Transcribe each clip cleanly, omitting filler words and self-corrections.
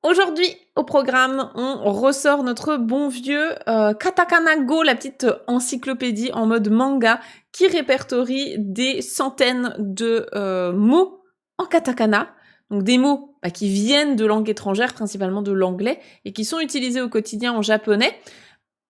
Aujourd'hui, au programme, on ressort notre bon vieux Katakana Go, la petite encyclopédie en mode manga qui répertorie des centaines de mots en katakana. Donc des mots qui viennent de langues étrangères, principalement de l'anglais, et qui sont utilisés au quotidien en japonais.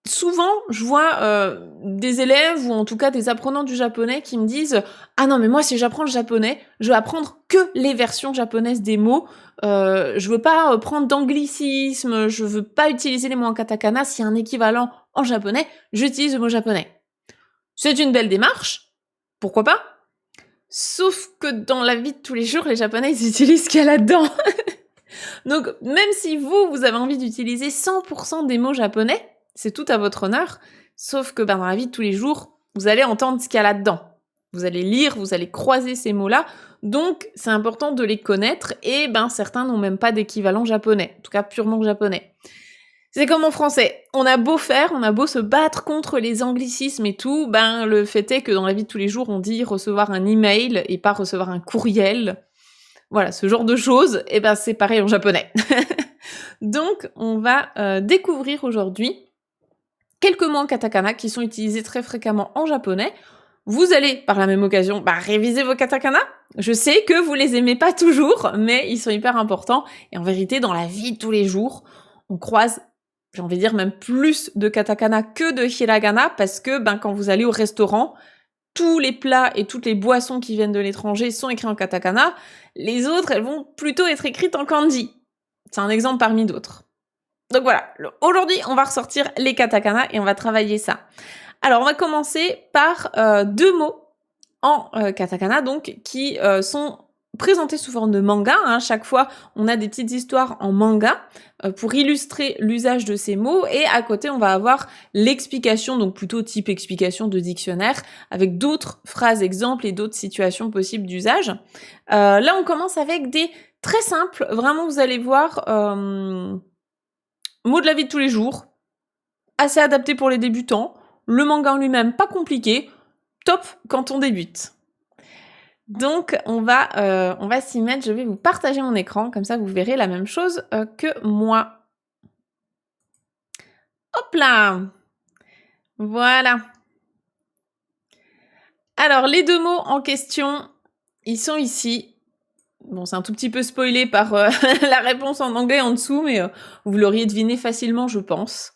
Souvent, je vois des élèves ou en tout cas des apprenants du japonais qui me disent « Ah non, mais moi, si j'apprends le japonais, je vais apprendre que les versions japonaises des mots. Je veux pas prendre d'anglicisme, je veux pas utiliser les mots en katakana. S'il y a un équivalent en japonais, j'utilise le mot japonais. » C'est une belle démarche, pourquoi pas? Sauf que dans la vie de tous les jours, les japonais, ils utilisent ce qu'il y a là-dedans. Donc, même si vous avez envie d'utiliser 100% des mots japonais, c'est tout à votre honneur, sauf que dans la vie de tous les jours, vous allez entendre ce qu'il y a là-dedans. Vous allez lire, vous allez croiser ces mots-là, donc c'est important de les connaître, et certains n'ont même pas d'équivalent japonais, en tout cas purement japonais. C'est comme en français, on a beau faire, on a beau se battre contre les anglicismes et tout, le fait est que dans la vie de tous les jours, on dit recevoir un email et pas recevoir un courriel. Voilà, ce genre de choses, c'est pareil en japonais. Donc, on va découvrir aujourd'hui quelques mots en katakana qui sont utilisés très fréquemment en japonais. Vous allez, par la même occasion, réviser vos katakana. Je sais que vous les aimez pas toujours, mais ils sont hyper importants. Et en vérité, dans la vie de tous les jours, on croise, j'ai envie de dire même plus de katakana que de hiragana, parce que quand vous allez au restaurant, tous les plats et toutes les boissons qui viennent de l'étranger sont écrits en katakana. Les autres, elles vont plutôt être écrites en kanji. C'est un exemple parmi d'autres. Donc voilà, aujourd'hui, on va ressortir les katakana et on va travailler ça. Alors, on va commencer par deux mots en katakana, donc, qui sont présentés sous forme de manga. Chaque fois, on a des petites histoires en manga pour illustrer l'usage de ces mots. Et à côté, on va avoir l'explication, donc plutôt type explication de dictionnaire, avec d'autres phrases exemples et d'autres situations possibles d'usage. Là, on commence avec des très simples. Vraiment, vous allez voir... mots de la vie de tous les jours, assez adapté pour les débutants, le manga en lui-même pas compliqué, top quand on débute. Donc on va s'y mettre, je vais vous partager mon écran, comme ça vous verrez la même chose que moi. Hop là! Voilà. Alors les deux mots en question, ils sont ici. Bon, c'est un tout petit peu spoilé par la réponse en anglais en dessous, mais vous l'auriez deviné facilement, je pense.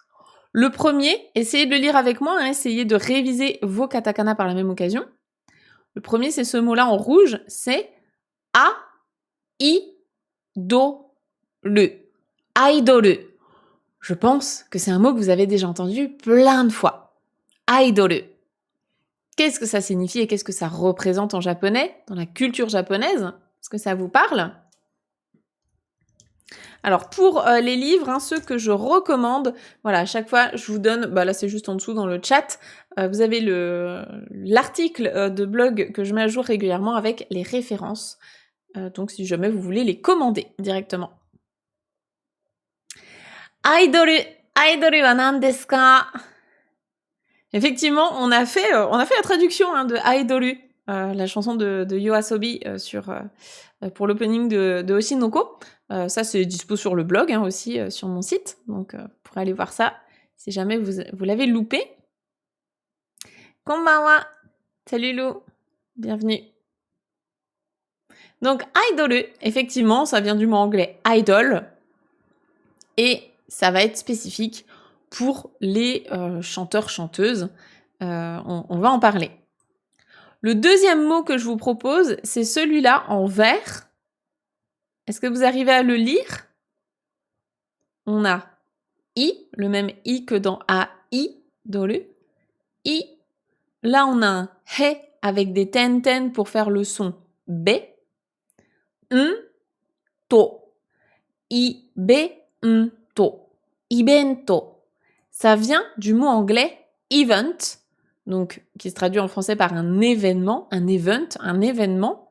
Le premier, essayez de le lire avec moi, essayez de réviser vos katakana par la même occasion. Le premier, c'est ce mot-là en rouge, c'est a, i, do, le. Idole. Je pense que c'est un mot que vous avez déjà entendu plein de fois. Idole. Qu'est-ce que ça signifie et qu'est-ce que ça représente en japonais, dans la culture japonaise? Est-ce que ça vous parle? Alors pour les livres, ceux que je recommande, voilà, à chaque fois je vous donne, là c'est juste en dessous dans le chat, vous avez l'article de blog que je mets à jour régulièrement avec les références, donc si jamais vous voulez les commander directement. Idol wa nan desu ka? Effectivement, on a fait la traduction de Idol, la chanson de YOASOBI pour l'opening de Oshinoko. Ça, c'est dispo sur le blog aussi, sur mon site. Donc, vous pourrez aller voir ça si jamais vous l'avez loupé. Konbanwa! Salut Lou! Bienvenue! Donc, idol, effectivement, ça vient du mot anglais idol. Et ça va être spécifique pour les chanteurs-chanteuses. On va en parler. Le deuxième mot que je vous propose, c'est celui-là en vert. Est-ce que vous arrivez à le lire? On a i, le même i que dans ai, dolu. I. Là, on a un he avec des ten pour faire le son b. To. I, b, to. Ibento. Ça vient du mot anglais event, donc qui se traduit en français par un événement, un event, un événement.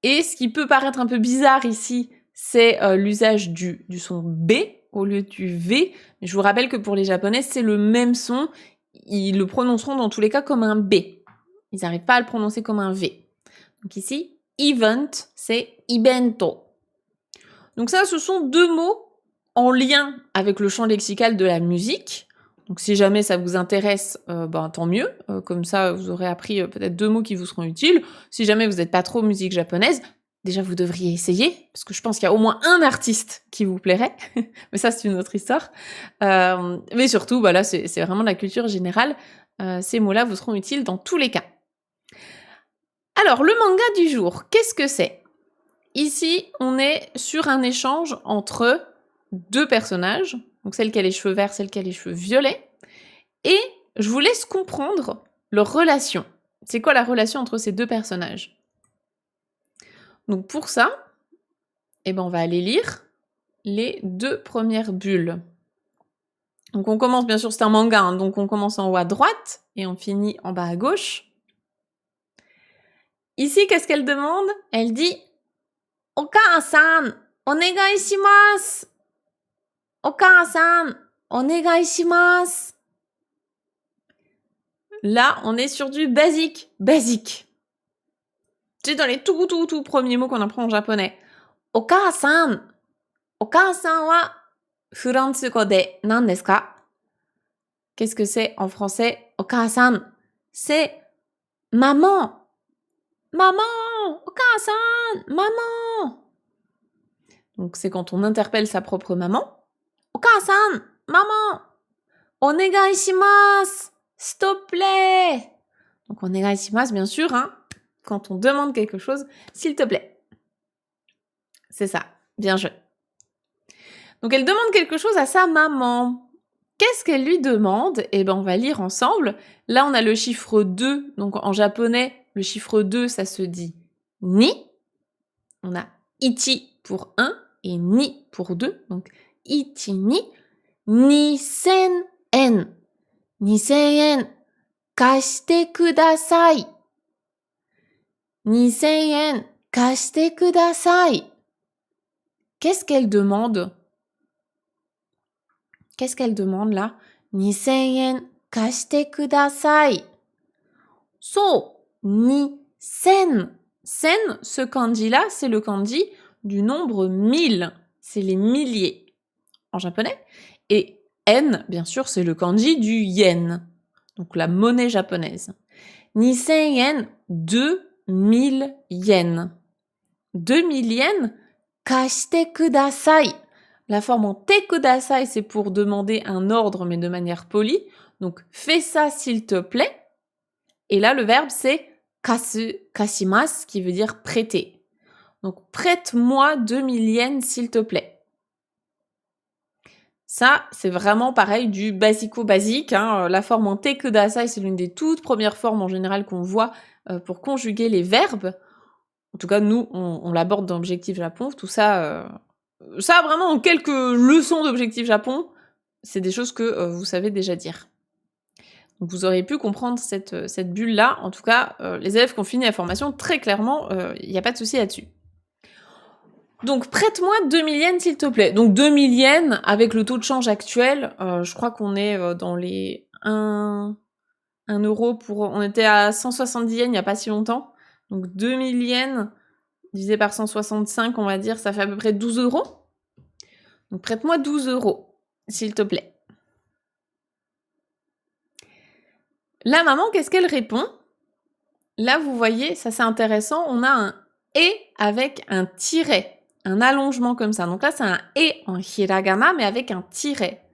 Et ce qui peut paraître un peu bizarre ici, c'est l'usage du son B au lieu du V. Mais je vous rappelle que pour les Japonais, c'est le même son. Ils le prononceront dans tous les cas comme un B. Ils n'arrivent pas à le prononcer comme un V. Donc ici, event, c'est ibento. Donc ça, ce sont deux mots en lien avec le champ lexical de la musique. Donc si jamais ça vous intéresse, tant mieux. Comme ça, vous aurez appris peut-être 2 mots qui vous seront utiles. Si jamais vous n'êtes pas trop musique japonaise, déjà vous devriez essayer, parce que je pense qu'il y a au moins un artiste qui vous plairait. Mais ça, c'est une autre histoire. Mais surtout, là, c'est vraiment la culture générale. Ces mots-là vous seront utiles dans tous les cas. Alors, le manga du jour, qu'est-ce que c'est ? Ici, on est sur un échange entre 2 personnages, donc celle qui a les cheveux verts, celle qui a les cheveux violets, et je vous laisse comprendre leur relation. C'est quoi la relation entre ces 2 personnages ? Donc pour ça, on va aller lire les 2 premières bulles. Donc on commence, bien sûr, c'est un manga, hein, donc on commence en haut à droite et on finit en bas à gauche. Ici, qu'est-ce qu'elle demande ? Elle dit « Okaa-san, onegai shimasu !» Okaa-san, onegai shimasu. Là, on est sur du basique. C'est dans les tout premiers mots qu'on apprend en japonais. Okaa-san. Okaa-san wa furansugo de nan desu ka? Qu'est-ce que c'est en français? Okaa-san. C'est maman. Maman. Okaa-san. Maman. Donc c'est quand on interpelle sa propre maman. Okaa-san. Maman. Onegai shimasu. S'il te plaît. Donc onegai shimasu, bien sûr, hein, quand on demande quelque chose, s'il te plaît. C'est ça. Bien joué. Donc elle demande quelque chose à sa maman. Qu'est-ce qu'elle lui demande ? On va lire ensemble. Là, on a le chiffre 2. Donc en japonais, le chiffre 2, ça se dit ni. On a ichi pour 1 et ni pour 2. Donc ichi ni. Nisen en. Nisen en. Kashite kudasai. Nisen en. Kashite kudasai. Qu'est-ce qu'elle demande ? Qu'est-ce qu'elle demande là ? Nisen en kashite kudasai. So, nisen. Sen, ce kanji-là, c'est le kanji du nombre 1000. C'est les milliers en japonais. Et en, bien sûr, c'est le kanji du yen. Donc la monnaie japonaise. Nisen yen, 2000 yens. 2000 yens, kashite kudasai. La forme en te kudasai, c'est pour demander un ordre, mais de manière polie. Donc, fais ça s'il te plaît. Et là, le verbe, c'est kasu, kashimasu, qui veut dire prêter. Donc, prête-moi 2000 yens s'il te plaît. Ça, c'est vraiment pareil du basico-basique. Hein. La forme en te kudasai, c'est l'une des toutes premières formes en général qu'on voit pour conjuguer les verbes. En tout cas, nous, on l'aborde dans Objectif Japon. Tout ça, ça vraiment en quelques leçons d'Objectif Japon, c'est des choses que vous savez déjà dire. Donc vous aurez pu comprendre cette bulle-là. En tout cas, les élèves qui ont fini la formation, très clairement, il n'y a pas de souci là-dessus. Donc, prête-moi 2000 yens, s'il te plaît. Donc, 2000 yens, avec le taux de change actuel, je crois qu'on est dans les 1 euro pour... On était à 170 yens il n'y a pas si longtemps. Donc, 2000 yens divisé par 165, on va dire, ça fait à peu près 12 euros. Donc, prête-moi 12 euros, s'il te plaît. La maman, qu'est-ce qu'elle répond ? Là, vous voyez, ça c'est intéressant, on a un « et » avec un tiret. Un allongement comme ça. Donc là, c'est un « et » en hiragana, mais avec un tiret.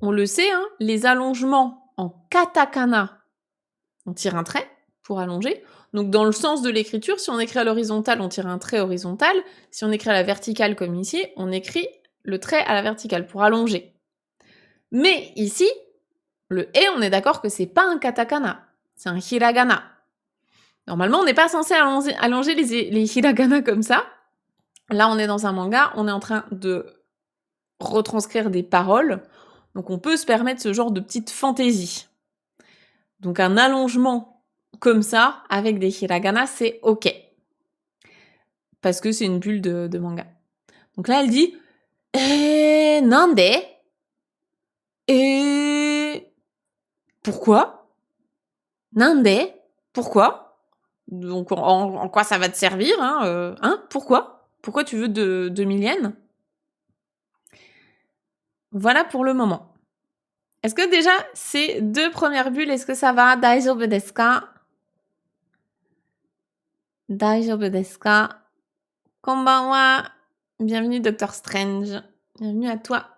On le sait, hein, les allongements en katakana, on tire un trait pour allonger. Donc dans le sens de l'écriture, si on écrit à l'horizontale, on tire un trait horizontal. Si on écrit à la verticale comme ici, on écrit le trait à la verticale pour allonger. Mais ici, le « et », on est d'accord que c'est pas un katakana, c'est un hiragana. Normalement, on n'est pas censé allonger les hiragana comme ça. Là, on est dans un manga, on est en train de retranscrire des paroles, donc on peut se permettre ce genre de petite fantaisie. Donc un allongement comme ça, avec des hiragana, c'est ok. Parce que c'est une bulle de manga. Donc là, elle dit « nande ?» Et pourquoi ? Nande ? Pourquoi ? Donc en quoi ça va te servir, hein, pourquoi ? Pourquoi tu veux 2000 yens ? Voilà pour le moment. Est-ce que déjà, ces 2 premières bulles, est-ce que ça va? Daijoubu desu ka? Daijoubu desu ka? Konbanwa. Bienvenue Docteur Strange. Bienvenue à toi.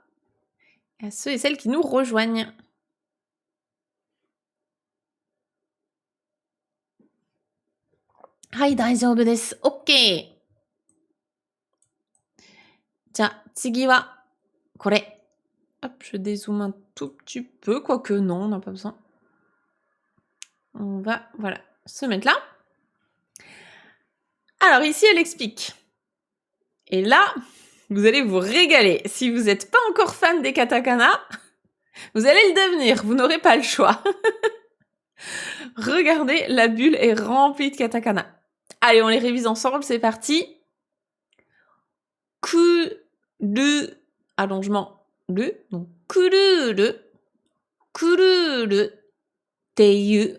Et à ceux et celles qui nous rejoignent. Hai, daijoubu desu. OK. じゃあ、次は、これ。Hop, je dézoome un tout petit peu, quoique non, on n'a pas besoin. On va, voilà, se mettre là. Alors ici, elle explique. Et là, vous allez vous régaler. Si vous n'êtes pas encore fan des katakana, vous allez le devenir. Vous n'aurez pas le choix. Regardez, la bulle est remplie de katakana. Allez, on les révise ensemble, c'est parti. Kuru, allongement le, donc kururu, kururu, teyu,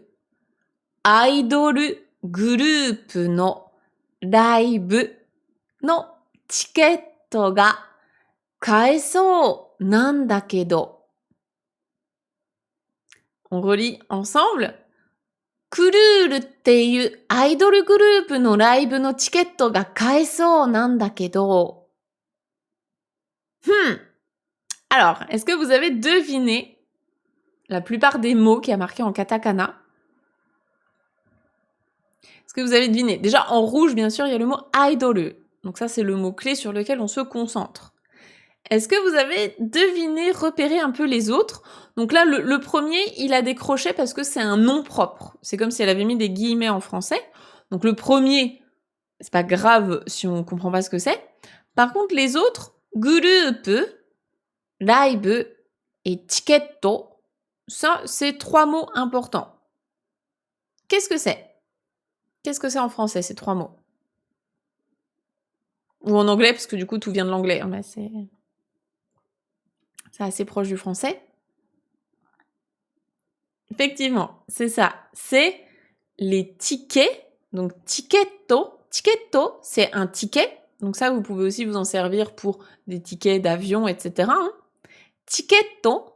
idol group no live no ticket ga kaesou nanda kedo. On relit ensemble. Kururu っていうアイドルグループのライブのチケットが買えそうなんだけど。Alors, est-ce que vous avez deviné la plupart des mots qui a marqué en katakana? Est-ce que vous avez deviné? Déjà, en rouge, bien sûr, il y a le mot idol. Donc ça, c'est le mot-clé sur lequel on se concentre. Est-ce que vous avez deviné, repéré un peu les autres? Donc là, le premier, il a décroché parce que c'est un nom propre. C'est comme si elle avait mis des guillemets en français. Donc le premier, c'est pas grave si on comprend pas ce que c'est. Par contre, les autres, group, live et ticketto, ça, c'est 3 mots importants. Qu'est-ce que c'est? Qu'est-ce que c'est en français, ces 3 mots? Ou en anglais, parce que du coup, tout vient de l'anglais. Hein, mais c'est assez proche du français. Effectivement, c'est ça. C'est les tickets. Donc, ticketto. Ticketto, c'est un ticket. Donc ça, vous pouvez aussi vous en servir pour des tickets d'avion, etc. Hein. Ticketto.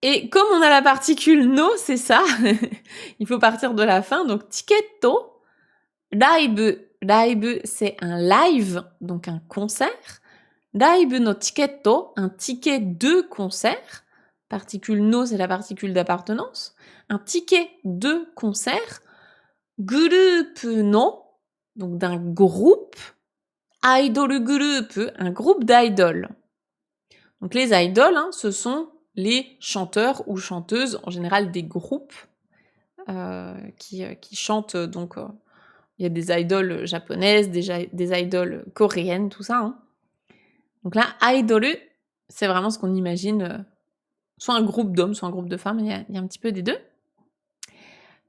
Et comme on a la particule no, c'est ça. Il faut partir de la fin. Donc, ticketto. Live. Live, c'est un live, donc un concert. Live no ticketto, un ticket de concert. Particule no, c'est la particule d'appartenance. Un ticket de concert. Group no, donc d'un groupe. Idol group, un groupe d'idoles. Donc les idoles, hein, ce sont les chanteurs ou chanteuses, en général des groupes, qui chantent. Donc il y a des idoles japonaises, des idoles coréennes, tout ça. Hein. Donc là, idol, c'est vraiment ce qu'on imagine, soit un groupe d'hommes, soit un groupe de femmes, il y a un petit peu des deux.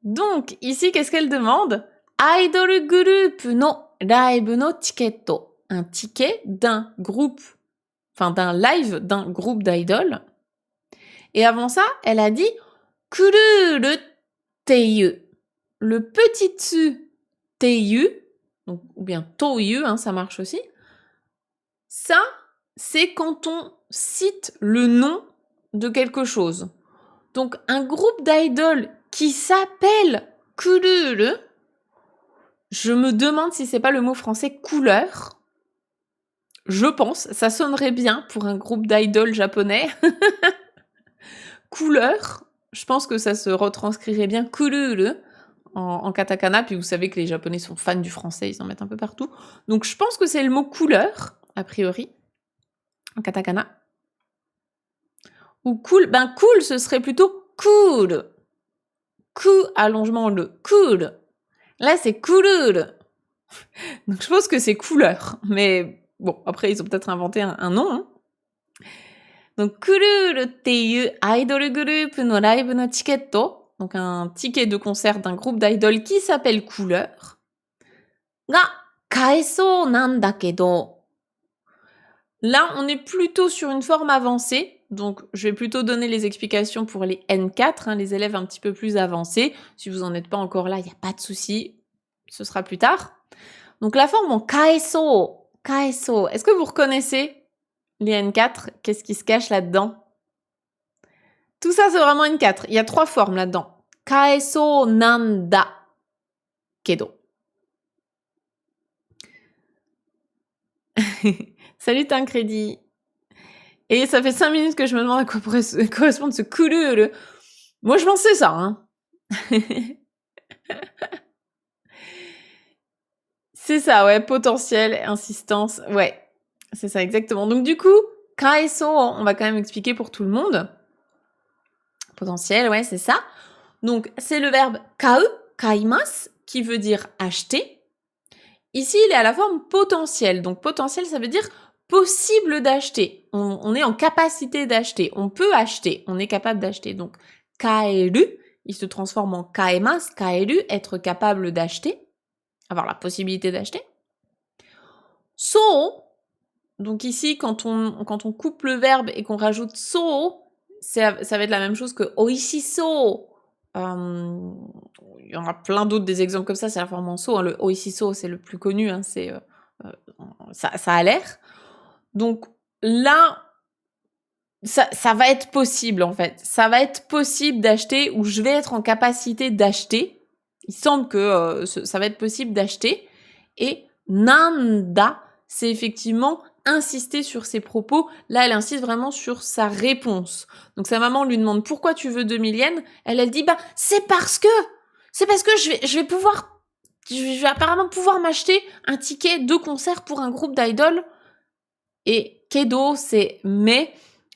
Donc, ici, qu'est-ce qu'elle demande? Idol group no live no ticketto. Un ticket d'un groupe, enfin d'un live d'un groupe d'idoles. Et avant ça, elle a dit kururu teiyu. Le petit tsu teiyu, donc, ou bien toyu, hein, ça marche aussi. Ça, c'est quand on cite le nom de quelque chose. Donc, un groupe d'idoles qui s'appelle kururu, je me demande si c'est pas le mot français couleur. Je pense, ça sonnerait bien pour un groupe d'idoles japonais. Couleur, je pense que ça se retranscrirait bien kururu en katakana, puis vous savez que les japonais sont fans du français, ils en mettent un peu partout. Donc je pense que c'est le mot couleur, a priori, en katakana. Ou cool, ben cool, ce serait plutôt cool. Allongement le cool. Là, c'est kururu. Donc je pense que c'est couleur, mais bon, après ils ont peut-être inventé un nom. Hein. Donc kururu teiyu idol group no live no ticketto, donc un ticket de concert d'un groupe d'idoles qui s'appelle Couleur. Ga kaesou nanda kedo. Là, on est plutôt sur une forme avancée. Donc, je vais plutôt donner les explications pour les N4, hein, les élèves un petit peu plus avancés. Si vous n'en êtes pas encore là, il n'y a pas de souci. Ce sera plus tard. Donc, la forme en kaesou. Kaesou. Est-ce que vous reconnaissez les N4? Qu'est-ce qui se cache là-dedans? Tout ça, c'est vraiment une 4. Il y a 3 formes là-dedans. Kaeso nanda kedo. Salut Tancredi. Et ça fait 5 minutes que je me demande à quoi pourrait correspondre ce kururu. Moi, je pensais ça, hein. C'est ça, ouais, potentiel, insistance, ouais. C'est ça, exactement. Donc du coup, kaeso, on va quand même expliquer pour tout le monde. Potentiel, ouais, c'est ça. Donc, c'est le verbe kau, kaimasu, qui veut dire acheter. Ici, il est à la forme potentielle. Donc, potentiel, ça veut dire possible d'acheter. On est en capacité d'acheter. On peut acheter. On est capable d'acheter. Donc, kaeru, il se transforme en kaemasu. Kaeru, être capable d'acheter. Avoir la possibilité d'acheter. So, donc ici, quand on coupe le verbe et qu'on rajoute so, ça va être la même chose que oishiso. Il y en a plein d'autres des exemples comme ça, c'est la forme en so. Hein. Le oishiso, c'est le plus connu, hein, ça a l'air. Donc là, ça va être possible en fait. Ça va être possible d'acheter ou je vais être en capacité d'acheter. Il semble que ça va être possible d'acheter. Et nanda, c'est effectivement insister sur ses propos. Là, elle insiste vraiment sur sa réponse. Donc sa maman lui demande pourquoi tu veux 2000 yens. Elle dit bah c'est parce que je vais apparemment pouvoir m'acheter un ticket de concert pour un groupe d'idoles. Et kedo, c'est mais.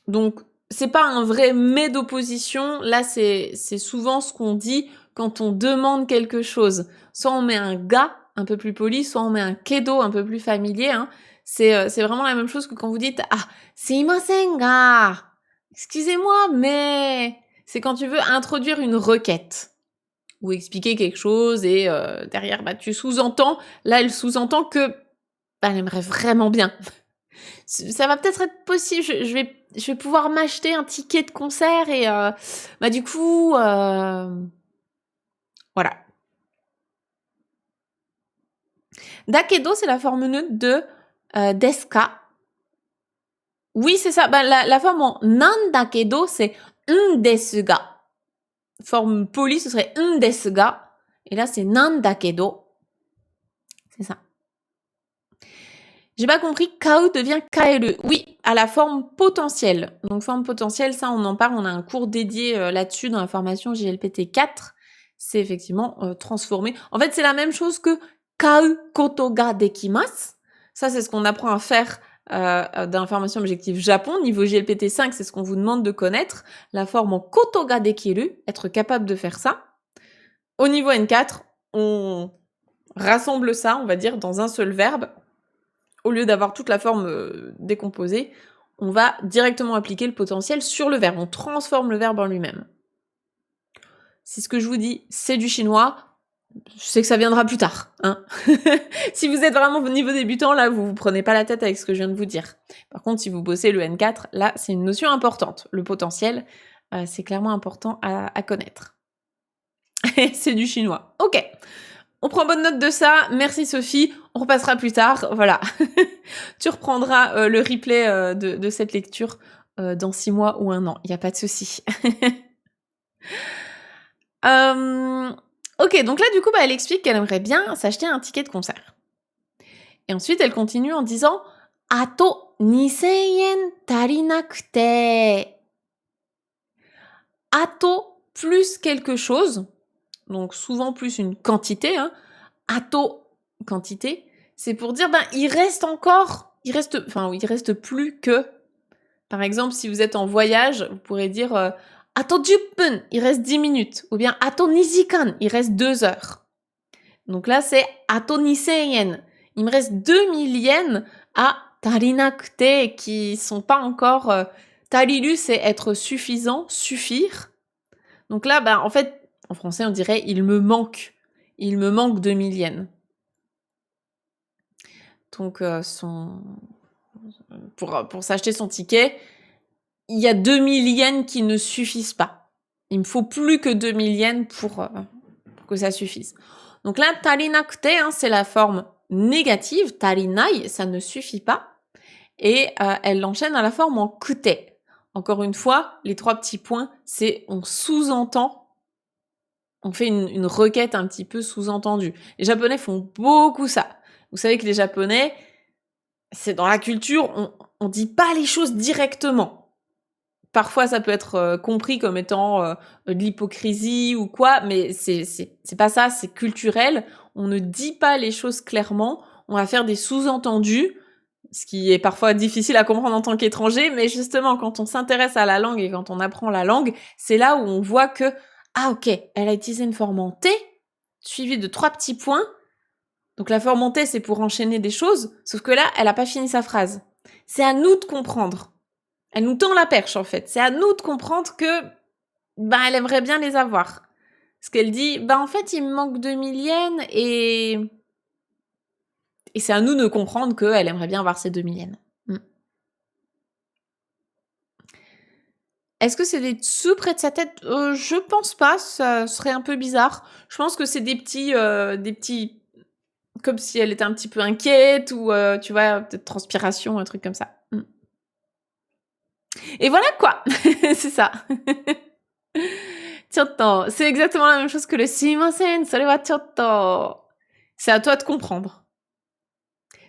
Donc c'est pas un vrai mais d'opposition. Là, c'est souvent ce qu'on dit quand on demande quelque chose. Soit on met un ga un peu plus poli, soit on met un kedo un peu plus familier. Hein. C'est vraiment la même chose que quand vous dites « Ah, sumimasen ga !» Excusez-moi, mais... C'est quand tu veux introduire une requête ou expliquer quelque chose et derrière, bah, tu sous-entends. Là, elle sous-entend que bah, elle aimerait vraiment bien. Ça va peut-être être possible, je vais pouvoir m'acheter un ticket de concert et bah, du coup... Voilà. Dakedo, c'est la forme neutre de deska. Oui, c'est ça. Bah, la forme en nandakedo, c'est desu ga. Forme polie, ce serait desu ga. Et là, c'est nandakedo. C'est ça. J'ai pas compris, kau devient kaeru. Oui, à la forme potentielle. Donc, forme potentielle, ça, on en parle. On a un cours dédié là-dessus dans la formation JLPT 4. C'est effectivement transformé. En fait, c'est la même chose que kau koto ga dekimasu. Ça, c'est ce qu'on apprend à faire dans la formation objectif Japon. Niveau JLPT 5, c'est ce qu'on vous demande de connaître. La forme en koto ga dekiru, être capable de faire ça. Au niveau N4, on rassemble ça, on va dire, dans un seul verbe. Au lieu d'avoir toute la forme décomposée, on va directement appliquer le potentiel sur le verbe. On transforme le verbe en lui-même. C'est ce que je vous dis, c'est du chinois. Je sais que ça viendra plus tard. Hein. Si vous êtes vraiment au niveau débutant, là, vous prenez pas la tête avec ce que je viens de vous dire. Par contre, si vous bossez le N4, là, c'est une notion importante. Le potentiel, c'est clairement important à connaître. C'est du chinois. Ok. On prend bonne note de ça. Merci Sophie. On repassera plus tard. Voilà. Tu reprendras le replay de cette lecture dans 6 mois ou 1 an. Il n'y a pas de souci. Ok, donc là, du coup, bah, elle explique qu'elle aimerait bien s'acheter un ticket de concert. Et ensuite, elle continue en disant « Ato 2000 yen tarinakute ». Ato plus quelque chose, donc souvent plus une quantité, hein. Ato, quantité, c'est pour dire, ben, il reste plus que. Par exemple, si vous êtes en voyage, vous pourrez dire Ato 10 pun, il reste 10 minutes. Ou bien Ato 2 jikan, il reste 2 heures. Donc là, c'est Ato 2000 yen. Il me reste 2000 yens à tarinakute qui sont pas encore... tariru, c'est être suffisant, suffire. Donc là, ben, en fait, en français, on dirait il me manque 2000 yens. Donc, pour s'acheter son ticket, il y a 2000 yens qui ne suffisent pas. Il me faut plus que 2000 yens pour que ça suffise. Donc là, tarinakute, hein, c'est la forme négative. Tarinai, ça ne suffit pas. Et elle l'enchaîne à la forme en kute. encore une fois, les 3 petits points, c'est on sous-entend, on fait une requête un petit peu sous-entendue. Les Japonais font beaucoup ça. Vous savez que les Japonais, c'est dans la culture, on dit pas les choses directement. Parfois, ça peut être compris comme étant de l'hypocrisie ou quoi, mais c'est pas ça, c'est culturel. On ne dit pas les choses clairement, on va faire des sous-entendus, ce qui est parfois difficile à comprendre en tant qu'étranger, mais justement, quand on s'intéresse à la langue et quand on apprend la langue, c'est là où on voit que, ah ok, elle a utilisé une forme en T, suivie de 3 petits points. Donc la forme en T, c'est pour enchaîner des choses, sauf que là, elle a pas fini sa phrase. C'est à nous de comprendre. Elle nous tend la perche, en fait. C'est à nous de comprendre que, elle aimerait bien les avoir. Parce qu'elle dit, en fait, il me manque 2000 yens et c'est à nous de comprendre qu'elle aimerait bien avoir ces 2000 yens. Est-ce que c'est des dessous près de sa tête? Je pense pas, ça serait un peu bizarre. Je pense que c'est des petits, comme si elle était un petit peu inquiète ou, tu vois, peut-être transpiration, un truc comme ça. Et voilà quoi. C'est ça. Chotto. C'est exactement la même chose que le sumimasen, sore wa chotto. C'est à toi de comprendre.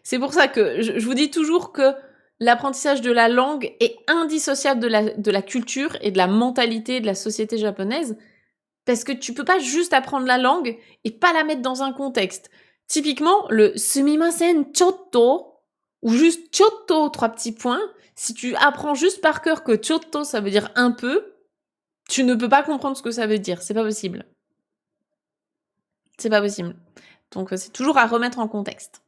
C'est pour ça que je vous dis toujours que l'apprentissage de la langue est indissociable de la culture et de la mentalité de la société japonaise. Parce que tu peux pas juste apprendre la langue et pas la mettre dans un contexte. Typiquement, le sumimasen chotto, ou juste chotto, 3 petits points, si tu apprends juste par cœur que chotto, ça veut dire un peu, tu ne peux pas comprendre ce que ça veut dire. C'est pas possible. C'est pas possible. Donc, c'est toujours à remettre en contexte.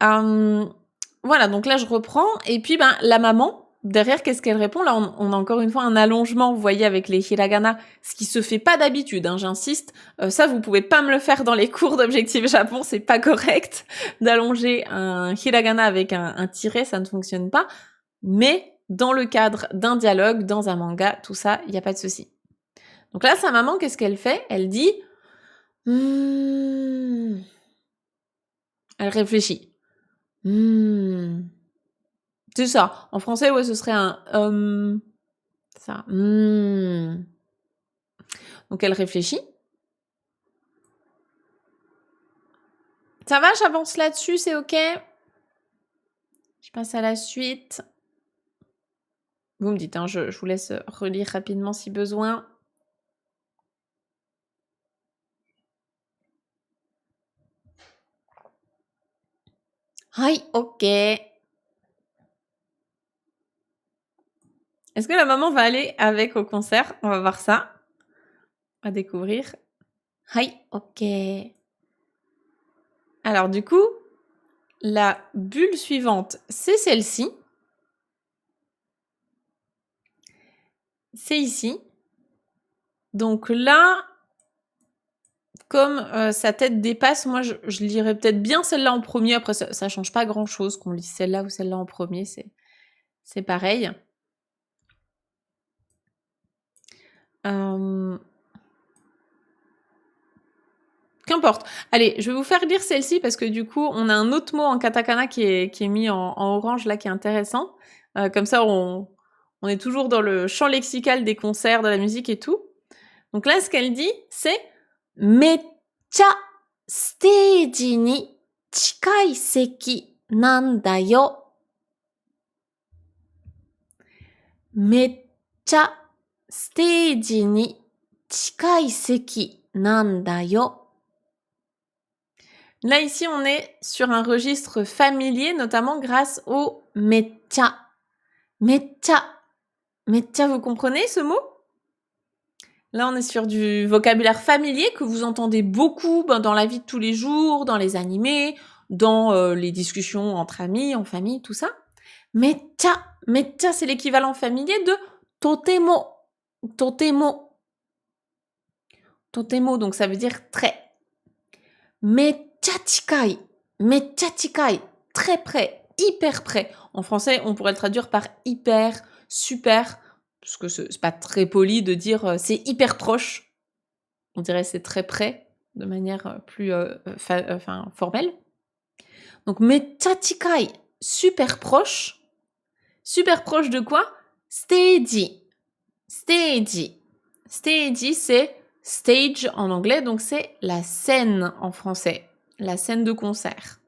Voilà, donc là, je reprends. Et puis, la maman, derrière, qu'est-ce qu'elle répond? Là, on a encore une fois un allongement, vous voyez, avec les hiragana, ce qui se fait pas d'habitude, hein, j'insiste. Ça, vous pouvez pas me le faire dans les cours d'Objectif Japon, c'est pas correct d'allonger un hiragana avec un tiret, ça ne fonctionne pas. Mais dans le cadre d'un dialogue, dans un manga, tout ça, il n'y a pas de souci. Donc là, sa maman, qu'est-ce qu'elle fait? Elle dit... Elle réfléchit. C'est ça. En français, ouais, ce serait un ça. Donc elle réfléchit. Ça va, j'avance là-dessus, c'est ok? Je passe à la suite. Vous me dites, hein, je vous laisse relire rapidement si besoin. Aïe, ok. Est-ce que la maman va aller avec au concert? On va voir ça. On va découvrir. Aïe, ok. Alors du coup, la bulle suivante, c'est celle-ci. C'est ici. Donc là, comme sa tête dépasse, moi je lirais peut-être bien celle-là en premier. Après, ça change pas grand-chose qu'on lise celle-là ou celle-là en premier, c'est pareil. Qu'importe. Allez, je vais vous faire lire celle-ci parce que du coup, on a un autre mot en katakana qui est mis en orange là, qui est intéressant. Comme ça, on est toujours dans le champ lexical des concerts, de la musique et tout. Donc là, ce qu'elle dit, c'est Mecha stage ni chikai seki nanda yo. Mecha stage ni chikai seki nanda yo. Là, ici, on est sur un registre familier, notamment grâce au mecha. Mecha. Mecha, vous comprenez ce mot? Là, on est sur du vocabulaire familier que vous entendez beaucoup dans la vie de tous les jours, dans les animés, dans les discussions entre amis, en famille, tout ça. Mecha. Mecha, c'est l'équivalent familier de totemo. Totemo. Totemo, donc ça veut dire très. Mecha chikai. Mecha chikai. Très près. Hyper près. En français, on pourrait le traduire par hyper, super, parce que c'est pas très poli de dire c'est hyper proche. On dirait c'est très près, de manière plus formelle. Donc, mecha chikai, super proche. Super proche de quoi? Stage. Stage. Stage, c'est stage en anglais, donc c'est la scène en français. La scène de concert.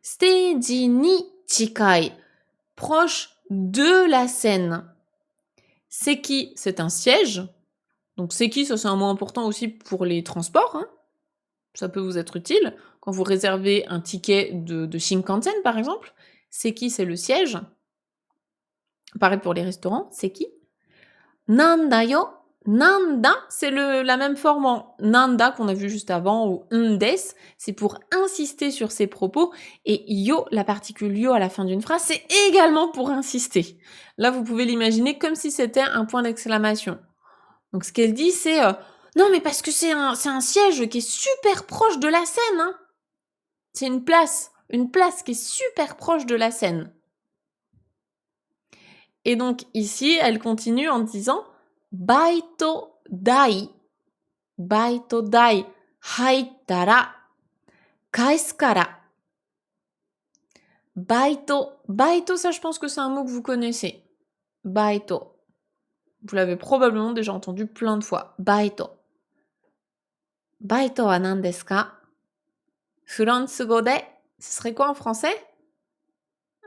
Stage ni chikai. Proche de la scène. Seki, c'est un siège. Donc seki, ça c'est un mot important aussi pour les transports. Hein. Ça peut vous être utile. Quand vous réservez un ticket de Shinkansen, par exemple, seki, c'est le siège. Pareil pour les restaurants, seki. Nanda yo. Nanda, c'est la même forme en nanda qu'on a vu juste avant, ou ndes, c'est pour insister sur ses propos, et yo, la particule yo à la fin d'une phrase, c'est également pour insister. Là, vous pouvez l'imaginer comme si c'était un point d'exclamation. Donc ce qu'elle dit, c'est non, mais parce que c'est un siège qui est super proche de la scène, hein. C'est une place qui est super proche de la scène. Et donc ici, elle continue en disant baito dai haittara kaesu kara. Baito, ça je pense que c'est un mot que vous connaissez. Baito. Vous l'avez probablement déjà entendu plein de fois. Baito. Baito wa nan desu ka? Furansugo de, ce serait quoi en français?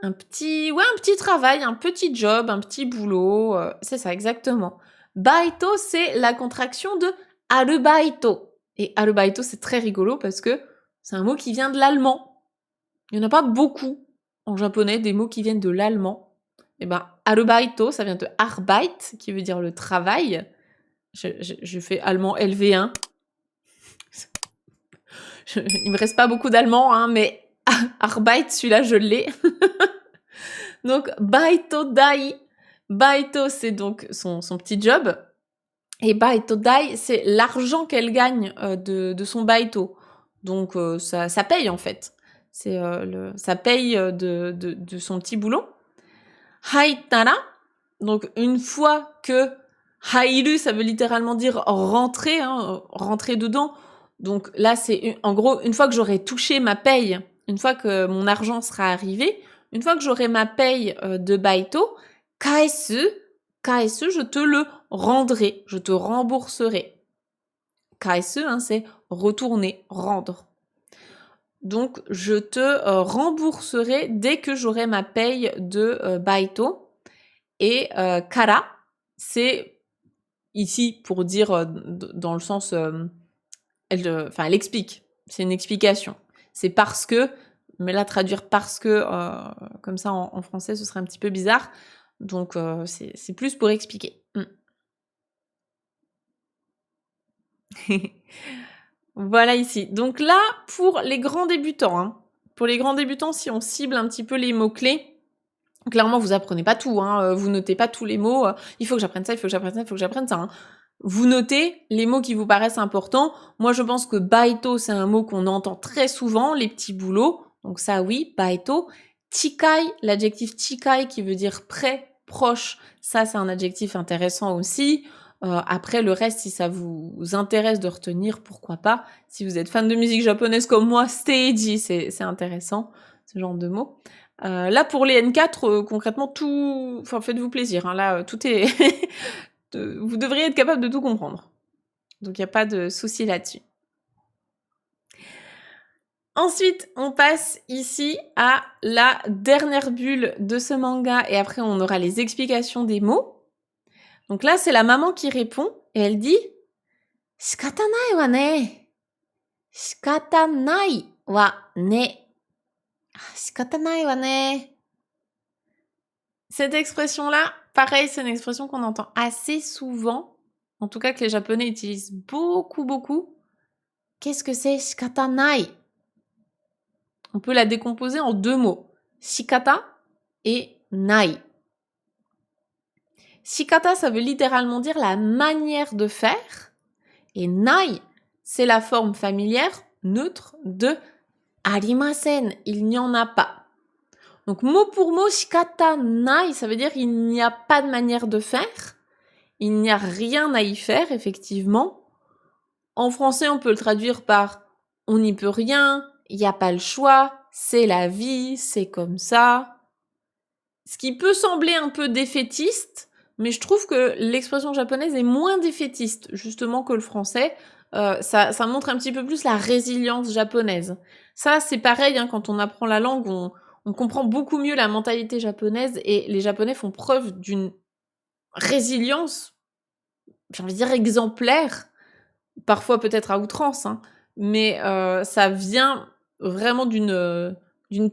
Un petit travail, un petit job, un petit boulot, c'est ça exactement. Baito, c'est la contraction de arubaito. Et arubaito, c'est très rigolo parce que c'est un mot qui vient de l'allemand. Il n'y en a pas beaucoup en japonais des mots qui viennent de l'allemand. Et ben, arubaito, ça vient de arbeit, qui veut dire le travail. Je fais allemand LV1. Il me reste pas beaucoup d'allemand, hein, mais arbeit, celui-là, je l'ai. Donc, baito dai. Baito, c'est donc son petit job. Et baito dai, c'est l'argent qu'elle gagne de son baito. Donc, ça paye, en fait. C'est ça paye de son petit boulot. Haitara, donc une fois que hairu, ça veut littéralement dire rentrer, hein, rentrer dedans. Donc là, c'est en gros, une fois que j'aurai touché ma paye, une fois que mon argent sera arrivé, une fois que j'aurai ma paye de baito, kaesu, je te le rendrai, je te rembourserai. Kaesu, hein, c'est retourner, rendre. Donc, je te rembourserai dès que j'aurai ma paye de baito. Et kara, c'est ici pour dire dans le sens... elle explique. C'est une explication. C'est parce que... Mais là, traduire parce que, comme ça en français, ce serait un petit peu bizarre. Donc, c'est plus pour expliquer. Voilà ici. Donc là, pour les grands débutants, hein. Pour les grands débutants, si on cible un petit peu les mots-clés, clairement, vous apprenez pas tout, hein. Vous notez pas tous les mots. Il faut que j'apprenne ça, il faut que j'apprenne ça, il faut que j'apprenne ça. Hein. Vous notez les mots qui vous paraissent importants. Moi, je pense que baito, c'est un mot qu'on entend très souvent, les petits boulots. Donc ça, oui, baito. Chikai, l'adjectif chikai qui veut dire près, proche, ça, c'est un adjectif intéressant aussi. Après, le reste, si ça vous intéresse de retenir, pourquoi pas. Si vous êtes fan de musique japonaise comme moi, steiji, c'est intéressant, ce genre de mots. Là, pour les N4, concrètement, tout... Enfin, faites-vous plaisir. Hein, là, tout est... Vous devriez être capable de tout comprendre. Donc, il n'y a pas de souci là-dessus. Ensuite, on passe ici à la dernière bulle de ce manga et après, on aura les explications des mots. Donc là, c'est la maman qui répond et elle dit « Shikata nai wa ne. Shikata nai wa ne. Shikata nai wa ne. » Cette expression-là, pareil, c'est une expression qu'on entend assez souvent, en tout cas que les Japonais utilisent beaucoup. Qu'est-ce que c'est shikata nai? On peut la décomposer en deux mots, shikata et nai. Shikata, ça veut littéralement dire la manière de faire, et nai, c'est la forme familière neutre de arimasen, il n'y en a pas. Donc mot pour mot, shikata nai, ça veut dire il n'y a pas de manière de faire, il n'y a rien à y faire, effectivement. En français, on peut le traduire par on n'y peut rien, il n'y a pas le choix, c'est la vie, c'est comme ça. Ce qui peut sembler un peu défaitiste, mais je trouve que l'expression japonaise est moins défaitiste, justement, que le français. Ça montre un petit peu plus la résilience japonaise. Ça, c'est pareil, hein, quand on apprend la langue, on comprend beaucoup mieux la mentalité japonaise et les Japonais font preuve d'une résilience, j'ai envie de dire exemplaire, parfois peut-être à outrance, hein, mais ça vient vraiment d'une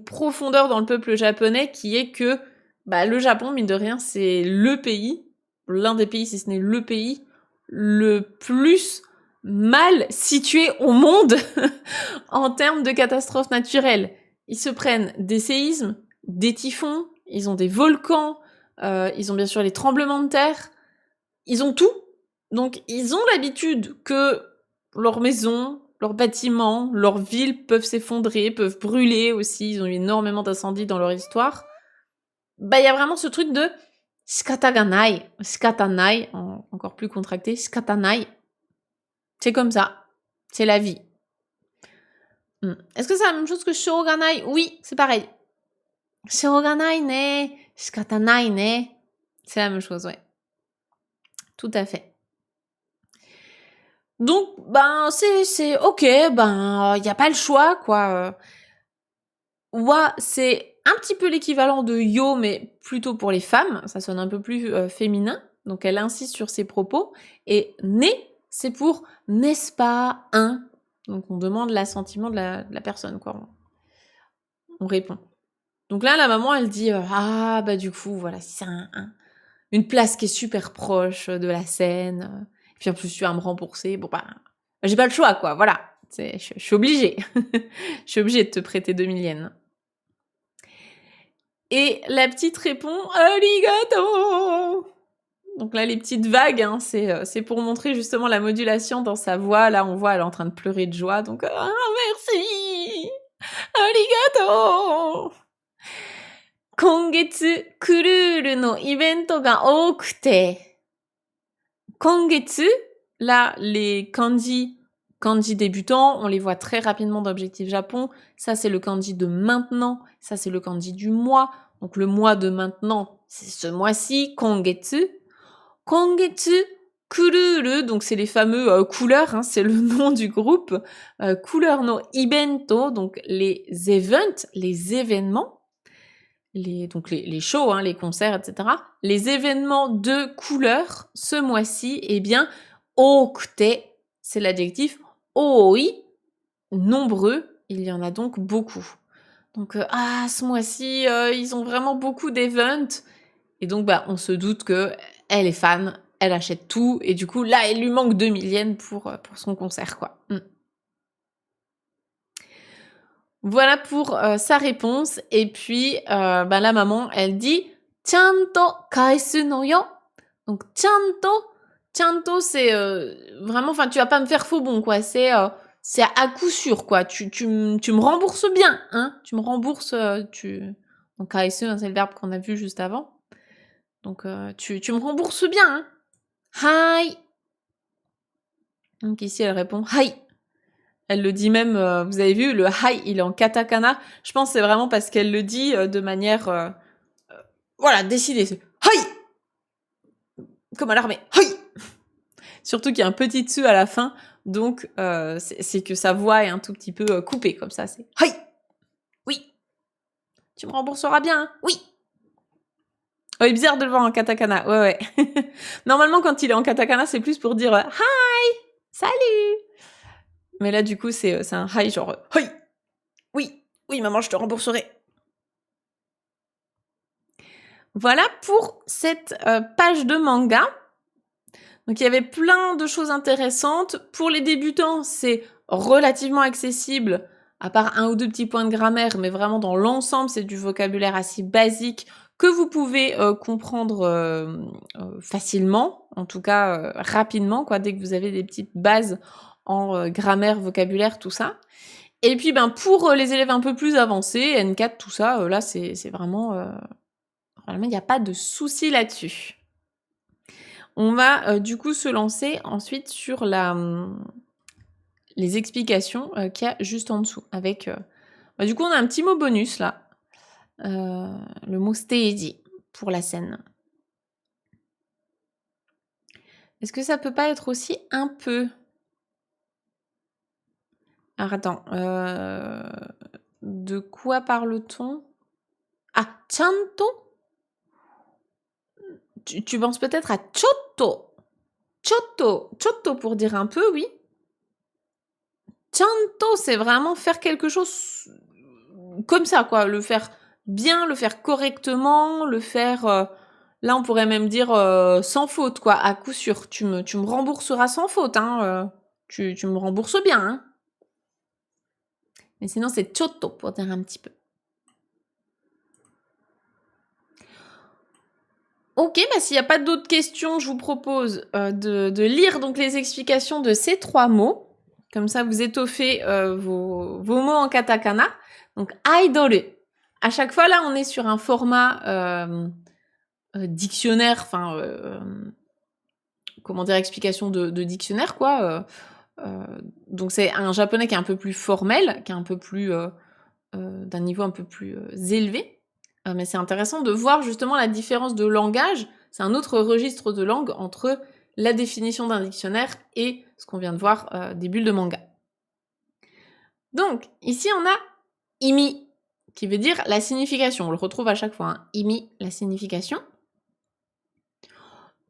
profondeur dans le peuple japonais qui est que bah, le Japon, mine de rien, c'est le pays, l'un des pays, si ce n'est le pays, le plus mal situé au monde en termes de catastrophes naturelles. Ils se prennent des séismes, des typhons, ils ont des volcans, ils ont bien sûr les tremblements de terre, ils ont tout. Donc ils ont l'habitude que leurs maisons, leurs bâtiments, leurs villes peuvent s'effondrer, peuvent brûler aussi, ils ont eu énormément d'incendies dans leur histoire. Bah il y a vraiment ce truc de shikata ga nai, shikata nai, encore plus contracté, shikata nai. C'est comme ça, c'est la vie. Est-ce que c'est la même chose que shoganai? Oui, c'est pareil. Shoganai ne, shikata nai ne. C'est la même chose, ouais. Tout à fait. Donc, ben, c'est ok, ben, y a pas le choix, quoi. Wa, c'est un petit peu l'équivalent de yo, mais plutôt pour les femmes. Ça sonne un peu plus féminin. Donc, elle insiste sur ses propos. Et ne, c'est pour n'est-ce pas un. Donc, on demande l'assentiment de la personne, quoi. On répond. Donc là, la maman, elle dit ah, bah, du coup, voilà, si c'est une place qui est super proche de la Seine, et puis en plus, tu vas me rembourser, bon, bah, j'ai pas le choix, quoi, voilà. Je suis obligée. Je suis obligée de te prêter 2000 yens. Et la petite répond arigato. Donc là, les petites vagues, hein, c'est pour montrer justement la modulation dans sa voix. Là, on voit, elle est en train de pleurer de joie. Donc, ah, merci, arigato. Kongetsu, kururu no evento ga okute. Kongetsu, là, les kanji débutants, on les voit très rapidement d'Objectif Japon. Ça, c'est le kanji de maintenant. Ça, c'est le kanji du mois. Donc, le mois de maintenant, c'est ce mois-ci, kongetsu. Kongetsu, kururu, donc c'est les fameux couleurs, hein, c'est le nom du groupe. Couleur no ibento, donc les events, les événements. Donc les shows, hein, les concerts, etc. Les événements de couleur ce mois-ci, eh bien, okute, c'est l'adjectif, oi, nombreux, il y en a donc beaucoup. Donc, ce mois-ci, ils ont vraiment beaucoup d'events. Et donc, bah, on se doute que elle est fan, elle achète tout, et du coup, là, il lui manque 2000 yens pour son concert, quoi. Voilà pour sa réponse. Et puis, bah, la maman, elle dit « Chanto kaesu no yo ». Donc, chanto, c'est vraiment, enfin, tu vas pas me faire faux bon, quoi. C'est à coup sûr, quoi. Tu me rembourses bien, hein. Tu me rembourses, Donc, kaesu, hein, c'est le verbe qu'on a vu juste avant. Donc, tu me rembourses bien, hein. Hai. Donc, ici, elle répond « Hai ». Elle le dit même, vous avez vu, le hi, il est en katakana. Je pense que c'est vraiment parce qu'elle le dit de manière, voilà, décidée. C'est hi, comme à l'armée. Hi. Surtout qu'il y a un petit tsu à la fin, donc c'est que sa voix est un tout petit peu coupée comme ça. C'est hi. Oui. Tu me rembourseras bien, hein. Oui. Oh, il est bizarre de le voir en katakana. Ouais. Normalement, quand il est en katakana, c'est plus pour dire hi, salut. Mais là, du coup, c'est un hi genre hi. Oui, maman, je te rembourserai. Voilà pour cette page de manga. Donc il y avait plein de choses intéressantes. Pour les débutants, c'est relativement accessible, à part un ou deux petits points de grammaire, mais vraiment dans l'ensemble, c'est du vocabulaire assez basique que vous pouvez comprendre facilement, en tout cas rapidement, quoi, dès que vous avez des petites bases en grammaire, vocabulaire, tout ça. Et puis pour les élèves un peu plus avancés, N4, tout ça, là c'est vraiment... Normalement, il n'y a pas de souci là-dessus. On va du coup se lancer ensuite sur les explications qu'il y a juste en dessous. Avec, du coup, on a un petit mot bonus là. Le mot steiji. pour la scène. Est-ce que ça peut pas être aussi un peu? Alors attends, de quoi parle-t-on? Ah, chanto? Tu penses peut-être à chotto. Chotto pour dire un peu, oui. Chanto, c'est vraiment faire quelque chose comme ça, quoi. Le faire bien, le faire correctement, le faire... là, on pourrait même dire sans faute, quoi, à coup sûr. Tu me rembourseras sans faute, hein. Tu me rembourses bien, hein. Mais sinon, c'est chotto pour dire un petit peu. Ok, bah s'il n'y a pas d'autres questions, je vous propose de lire donc les explications de ces 3 mots. Comme ça, vous étoffez vos mots en katakana. Donc, idol. À chaque fois, là, on est sur un format dictionnaire, enfin, comment dire, explication de dictionnaire, quoi. Donc, c'est un japonais qui est un peu plus formel, qui est un peu plus... d'un niveau un peu plus élevé. Mais c'est intéressant de voir justement la différence de langage. C'est un autre registre de langue entre la définition d'un dictionnaire et ce qu'on vient de voir des bulles de manga. Donc, ici, on a imi, qui veut dire la signification. On le retrouve à chaque fois. Hein. Imi, la signification.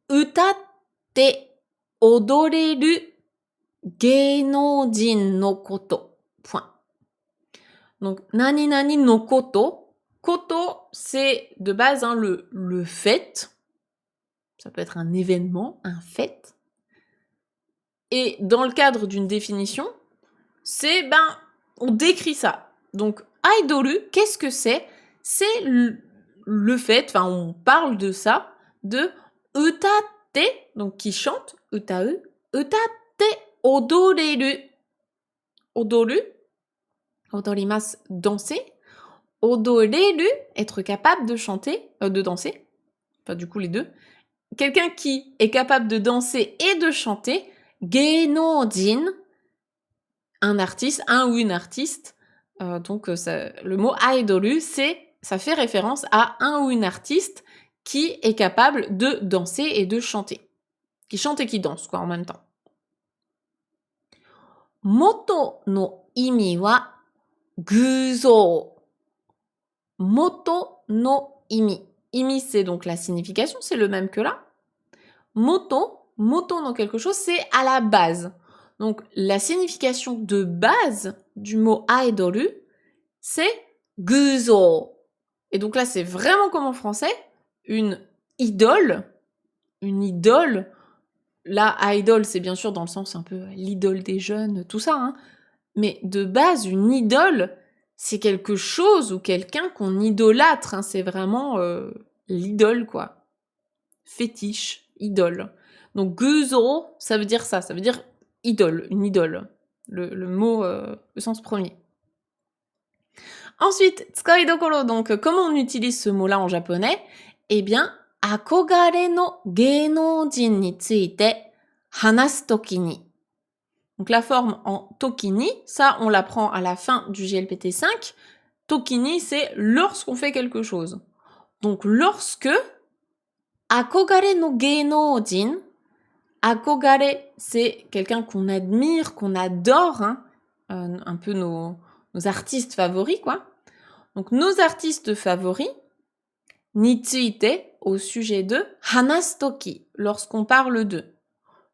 Utatte odoreru geinoujin no koto. Point. Donc, nani nani no koto. Koto, c'est de base hein, le fait. Ça peut être un événement, un fait. Et dans le cadre d'une définition, c'est, on décrit ça. Donc, aidoru, qu'est-ce que c'est? C'est le fait, enfin, on parle de ça, de utatte, donc qui chante, utae, utatte odoreru. Odoru, odorimasu, danser. Odoreru, être capable de chanter, de danser. Enfin, du coup, les deux. Quelqu'un qui est capable de danser et de chanter. Geinoujin, un artiste, un ou une artiste. Donc, le mot aidoru, ça fait référence à un ou une artiste qui est capable de danser et de chanter. Qui chante et qui danse, quoi, en même temps. Moto no imi wa guzou. Moto no imi. Imi, c'est donc la signification, c'est le même que là. Moto dans quelque chose, c'est à la base. Donc, la signification de base du mot aidoru, c'est guzo. Et donc là, c'est vraiment comme en français, une idole. Une idole. Là, idol, c'est bien sûr dans le sens un peu l'idole des jeunes, tout ça. Hein. Mais de base, une idole, c'est quelque chose ou quelqu'un qu'on idolâtre. Hein. C'est vraiment l'idole, quoi. Fétiche, idole. Donc, guzo, ça veut dire ça. Ça veut dire idole, une idole. Le mot, le sens premier. Ensuite, tsukai dokoro. Donc, comment on utilise ce mot-là en japonais? Eh bien, akogare no geinoujin ni tsuite hanasu toki ni. Donc, la forme en tokini, ça, on l'apprend à la fin du GLPT 5. Tokini, c'est lorsqu'on fait quelque chose. Donc, lorsque akogare no geinoujin, akogare, c'est quelqu'un qu'on admire, qu'on adore, hein, un peu nos artistes favoris, quoi. Donc, nos artistes favoris, ni tsuite, au sujet de, hanasu toki, lorsqu'on parle d'eux.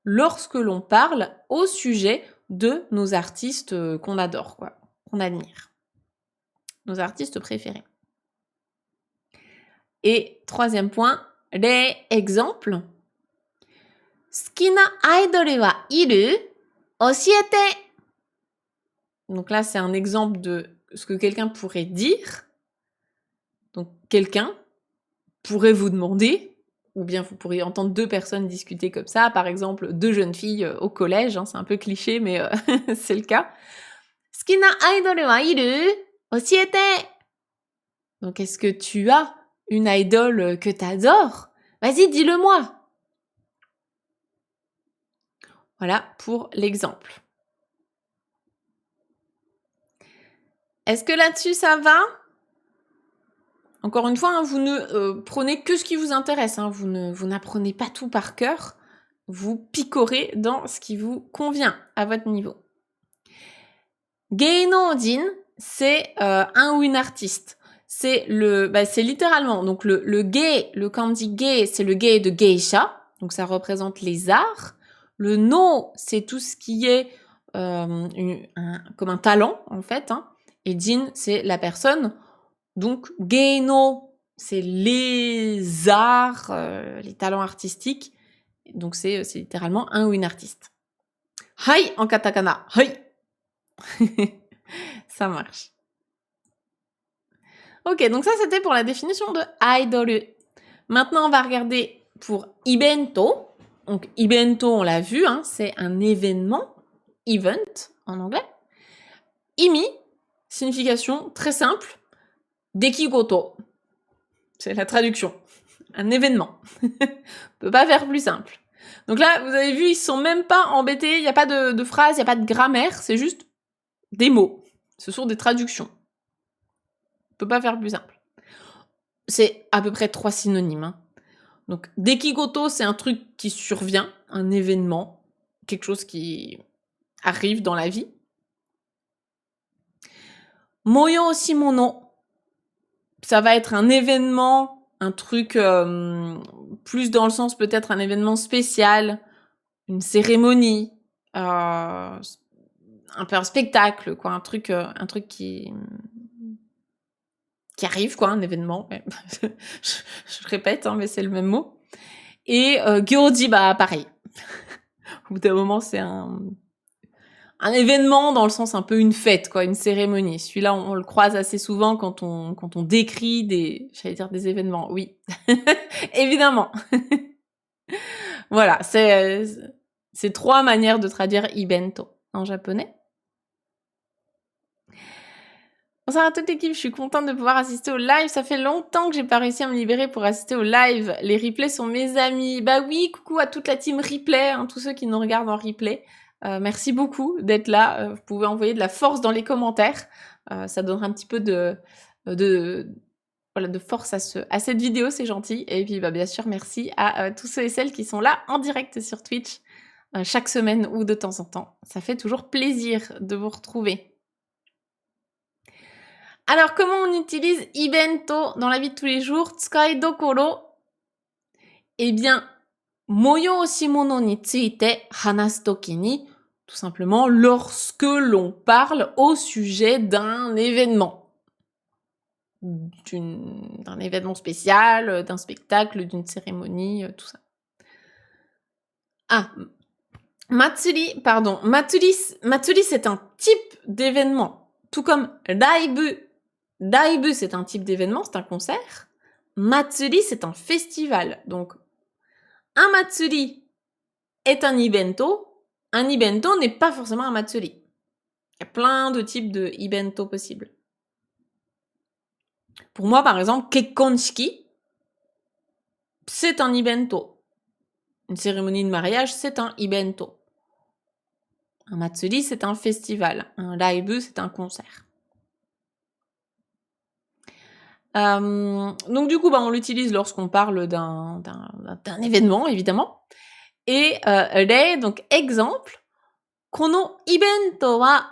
Lorsque l'on parle au sujet de nos artistes qu'on adore, quoi, qu'on admire. Nos artistes préférés. Et troisième point, les exemples. Suki na idol wa iru? Oshiete! Donc là, c'est un exemple de ce que quelqu'un pourrait dire. Donc, quelqu'un pourrait vous demander, ou bien vous pourriez entendre 2 personnes discuter comme ça, par exemple 2 jeunes filles au collège, hein, c'est un peu cliché, mais c'est le cas. Suki na idol wa iru? Oshiete! Donc, est-ce que tu as une idole que t'adores? Vas-y, dis-le-moi! Voilà pour l'exemple. Est-ce que là-dessus, ça va? Encore une fois, hein, vous ne prenez que ce qui vous intéresse. Hein, vous n'apprenez pas tout par cœur. Vous picorez dans ce qui vous convient à votre niveau. Geinoujin, c'est un ou une artiste. C'est littéralement, donc le gei, le kanji gei, c'est le gei de geisha, donc ça représente les arts. Le no, c'est tout ce qui est comme un talent, en fait, hein. Et jin, c'est la personne. Donc, geino, c'est les arts, les talents artistiques. Donc, c'est littéralement un ou une artiste. Hai en katakana. Hai. Ça marche. Ok, donc ça, c'était pour la définition de idol. Maintenant, on va regarder pour ibento. Donc, ibento, on l'a vu, hein, c'est un événement. Event, en anglais. Imi, signification très simple. Dekigoto. C'est la traduction. Un événement. On peut pas faire plus simple. Donc là, vous avez vu, ils sont même pas embêtés. Il n'y a pas de phrase, il n'y a pas de grammaire. C'est juste des mots. Ce sont des traductions. On peut pas faire plus simple. C'est à peu près 3 synonymes. Hein. Donc, dekigoto, c'est un truc qui survient, un événement, quelque chose qui arrive dans la vie. Moyo shimono, ça va être un événement, un truc plus dans le sens peut-être un événement spécial, une cérémonie, un peu un spectacle, quoi, un truc qui arrive, quoi, un événement. je répète, hein, mais c'est le même mot. Et gyoji, bah pareil. Au bout d'un moment, c'est un événement dans le sens un peu une fête, quoi, une cérémonie. Celui-là, on le croise assez souvent quand on décrit des événements. Oui, évidemment. Voilà, c'est 3 manières de traduire ibento en japonais. Bonsoir à toute l'équipe, je suis contente de pouvoir assister au live. Ça fait longtemps que j'ai pas réussi à me libérer pour assister au live. Les replays sont mes amis. Bah oui, coucou à toute la team replay, hein, tous ceux qui nous regardent en replay. Merci beaucoup d'être là. Vous pouvez envoyer de la force dans les commentaires. Ça donnera un petit peu de force à cette vidéo, c'est gentil. Et puis bah, bien sûr, merci à tous ceux et celles qui sont là en direct sur Twitch chaque semaine ou de temps en temps. Ça fait toujours plaisir de vous retrouver. Alors, comment on utilise ibento dans la vie de tous les jours? Tsukai dokoro. Eh bien, moyoshimono ni tsuite hanasu toki ni, tout simplement, lorsque l'on parle au sujet d'un événement. D'un événement spécial, d'un spectacle, d'une cérémonie, tout ça. Ah, matsuri, pardon. Matsuri, c'est un type d'événement. Tout comme raibu. Raibu, c'est un type d'événement, c'est un concert. Matsuri, c'est un festival. Donc, un matsuri est un ibento. Un ibento n'est pas forcément un matsuri. Il y a plein de types de ibento possibles. Pour moi, par exemple, kekkonshiki, c'est un ibento. Une cérémonie de mariage, c'est un ibento. Un matsuri, c'est un festival. Un raibu, c'est un concert. Donc du coup, on l'utilise lorsqu'on parle d'un événement, évidemment. Et rei, donc exemple, kono ibento wa